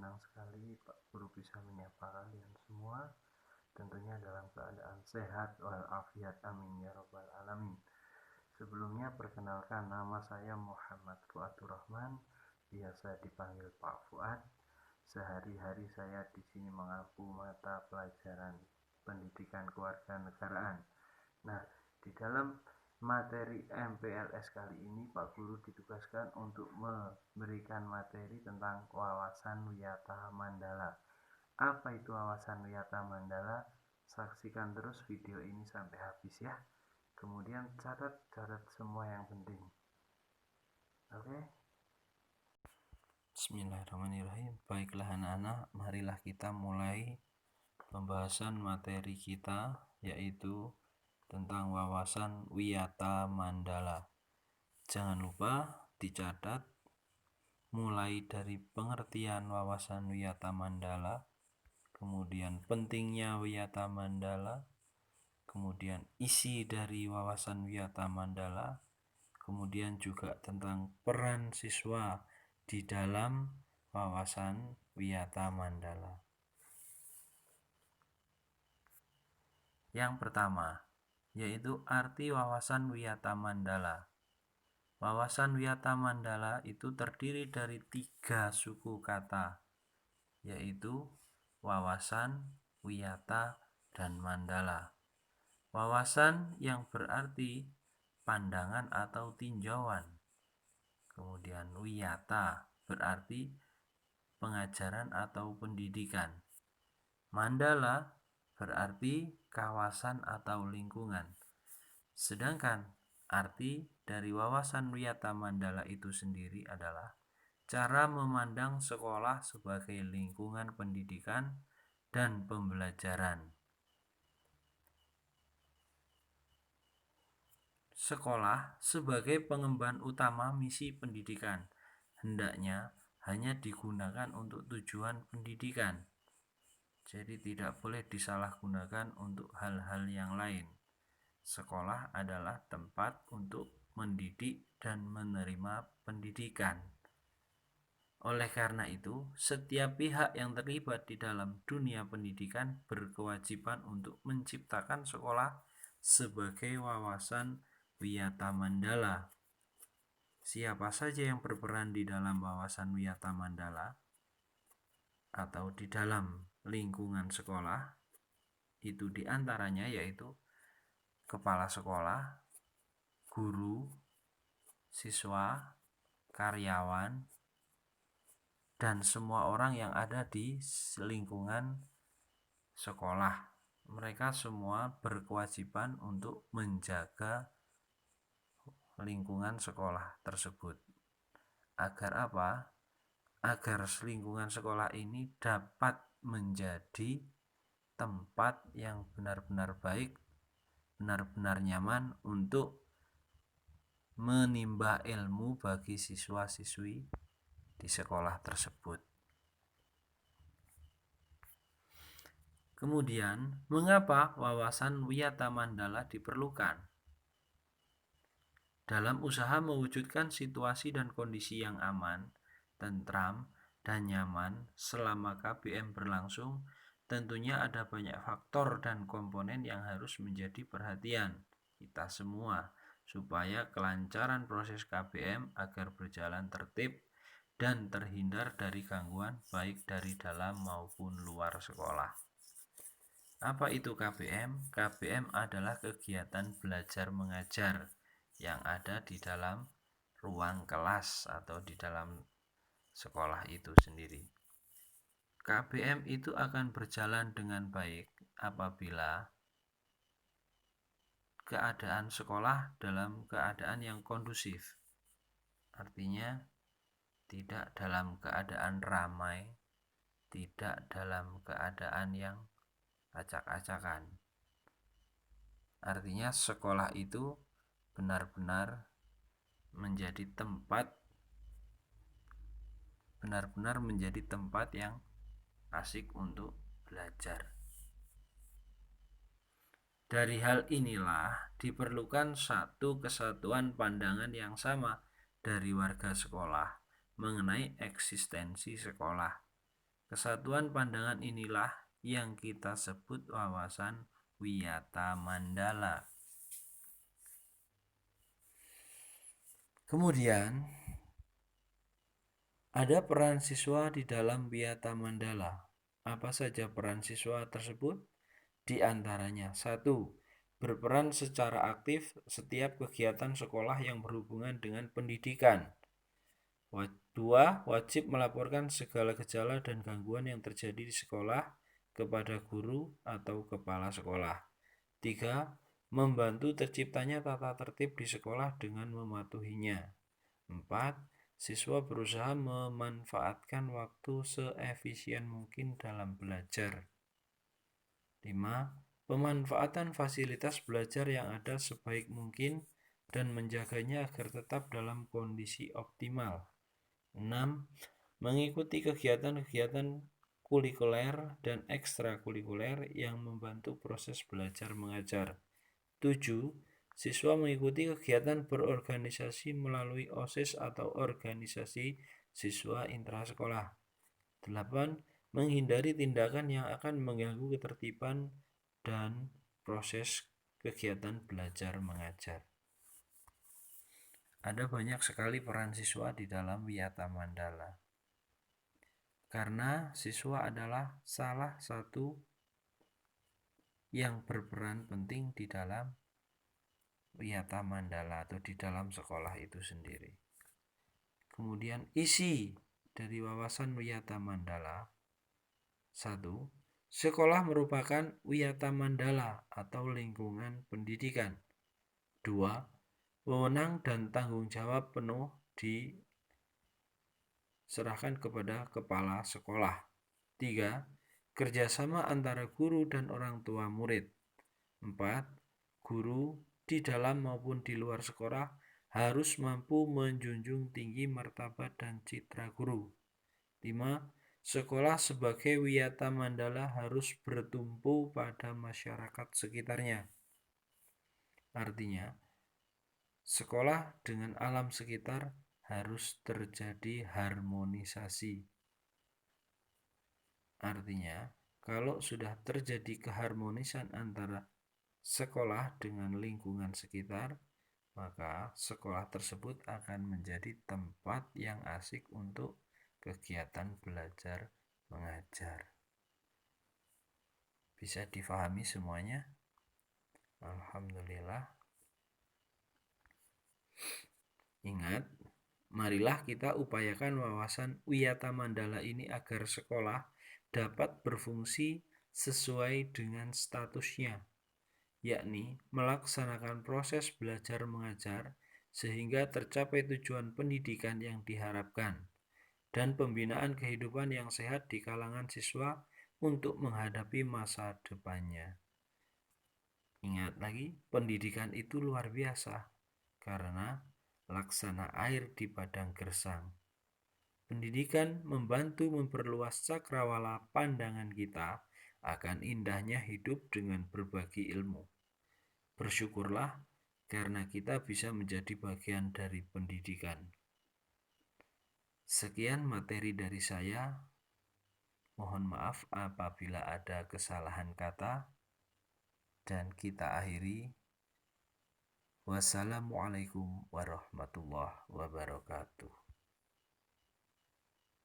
senang sekali Pak Guru bisa menyapa kalian semua, tentunya dalam keadaan sehat walafiat, amin ya robbal alamin. Sebelumnya perkenalkan, nama saya Muhammad Fuadur Rahman, biasa dipanggil Pak Fuad. Sehari-hari saya di sini mengampu mata pelajaran pendidikan kewarganegaraan. Nah, di dalam materi MPLS kali ini Pak Guru ditugaskan untuk memberikan materi tentang wawasan wiyata mandala. Apa itu wawasan wiyata mandala? Saksikan terus video ini sampai habis ya. Kemudian catat semua yang penting. Oke? Bismillahirrahmanirrahim. Baiklah anak-anak, marilah kita mulai pembahasan materi kita, yaitu tentang wawasan wiyata mandala. Jangan lupa dicatat mulai dari pengertian wawasan wiyata mandala, kemudian pentingnya wiyata mandala, kemudian isi dari wawasan wiyata mandala, kemudian juga tentang peran siswa di dalam wawasan wiyata mandala. Yang pertama, yaitu arti wawasan wiyata mandala. Wawasan wiyata mandala itu terdiri dari 3 suku kata, yaitu wawasan, wiyata, dan mandala. Wawasan yang berarti pandangan atau tinjauan. Kemudian wiyata berarti pengajaran atau pendidikan. Mandala berarti kawasan atau lingkungan. Sedangkan arti dari wawasan wiyata mandala itu sendiri adalah cara memandang sekolah sebagai lingkungan pendidikan dan pembelajaran. Sekolah sebagai pengemban utama misi pendidikan hendaknya hanya digunakan untuk tujuan pendidikan. Jadi tidak boleh disalahgunakan untuk hal-hal yang lain. Sekolah adalah tempat untuk mendidik dan menerima pendidikan. Oleh karena itu, setiap pihak yang terlibat di dalam dunia pendidikan berkewajiban untuk menciptakan sekolah sebagai wawasan wiyata mandala. Siapa saja yang berperan di dalam wawasan wiyata mandala atau di dalam lingkungan sekolah, itu diantaranya yaitu kepala sekolah, guru, siswa, karyawan, dan semua orang yang ada di lingkungan sekolah. Mereka semua berkewajiban untuk menjaga lingkungan sekolah tersebut. Agar apa? Agar lingkungan sekolah ini dapat menjadi tempat yang benar-benar baik, benar-benar nyaman untuk menimba ilmu bagi siswa-siswi di sekolah tersebut. Kemudian, mengapa wawasan wiyata mandala diperlukan? Dalam usaha mewujudkan situasi dan kondisi yang aman, tentram, dan nyaman selama KBM berlangsung, tentunya ada banyak faktor dan komponen yang harus menjadi perhatian kita semua supaya kelancaran proses KBM agar berjalan tertib dan terhindar dari gangguan baik dari dalam maupun luar sekolah. Apa itu KBM? KBM adalah kegiatan belajar mengajar yang ada di dalam ruang kelas atau di dalam sekolah itu sendiri. KBM itu akan berjalan dengan baik apabila keadaan sekolah dalam keadaan yang kondusif. Artinya tidak dalam keadaan ramai, tidak dalam keadaan yang acak-acakan. Artinya sekolah itu benar-benar menjadi tempat yang asik untuk belajar. Dari hal inilah diperlukan satu kesatuan pandangan yang sama dari warga sekolah mengenai eksistensi sekolah. Kesatuan pandangan inilah yang kita sebut wawasan Wiyata Mandala. Kemudian ada peran siswa di dalam Wiyata Mandala. Apa saja peran siswa tersebut? Di antaranya, 1. Berperan secara aktif setiap kegiatan sekolah yang berhubungan dengan pendidikan. 2. Wajib melaporkan segala gejala dan gangguan yang terjadi di sekolah kepada guru atau kepala sekolah. 3. Membantu terciptanya tata tertib di sekolah dengan mematuhinya. 4. Siswa berusaha memanfaatkan waktu seefisien mungkin dalam belajar. 5. Pemanfaatan fasilitas belajar yang ada sebaik mungkin dan menjaganya agar tetap dalam kondisi optimal. 6. Mengikuti kegiatan-kegiatan kulikuler dan ekstrakurikuler yang membantu proses belajar mengajar. 7. Siswa mengikuti kegiatan berorganisasi melalui OSIS atau organisasi siswa intrasekolah. 8. Menghindari tindakan yang akan mengganggu ketertiban dan proses kegiatan belajar mengajar. Ada banyak sekali peran siswa di dalam Wiyata Mandala. Karena siswa adalah salah satu yang berperan penting di dalam Wiyata Mandala atau di dalam sekolah itu sendiri. Kemudian isi dari wawasan Wiyata Mandala. 1. Sekolah merupakan Wiyata Mandala atau lingkungan pendidikan. 2. Wewenang dan tanggung jawab penuh diserahkan kepada kepala sekolah. 3. Kerjasama antara guru dan orang tua murid. 4. Guru di dalam maupun di luar sekolah harus mampu menjunjung tinggi martabat dan citra guru. 5. Sekolah sebagai Wiyata Mandala harus bertumpu pada masyarakat sekitarnya. Artinya, sekolah dengan alam sekitar harus terjadi harmonisasi. Artinya, kalau sudah terjadi keharmonisan antara sekolah dengan lingkungan sekitar, maka sekolah tersebut akan menjadi tempat yang asik untuk kegiatan belajar mengajar. Bisa difahami semuanya? Alhamdulillah. Ingat, marilah kita upayakan wawasan Wiyata Mandala ini agar sekolah dapat berfungsi sesuai dengan statusnya, yakni melaksanakan proses belajar mengajar sehingga tercapai tujuan pendidikan yang diharapkan dan pembinaan kehidupan yang sehat di kalangan siswa untuk menghadapi masa depannya. Ingat lagi, pendidikan itu luar biasa karena laksana air di padang gersang. Pendidikan membantu memperluas cakrawala pandangan kita akan indahnya hidup dengan berbagi ilmu. Bersyukurlah karena kita bisa menjadi bagian dari pendidikan. Sekian materi dari saya. Mohon maaf apabila ada kesalahan kata. Dan kita akhiri. Wassalamualaikum warahmatullahi wabarakatuh.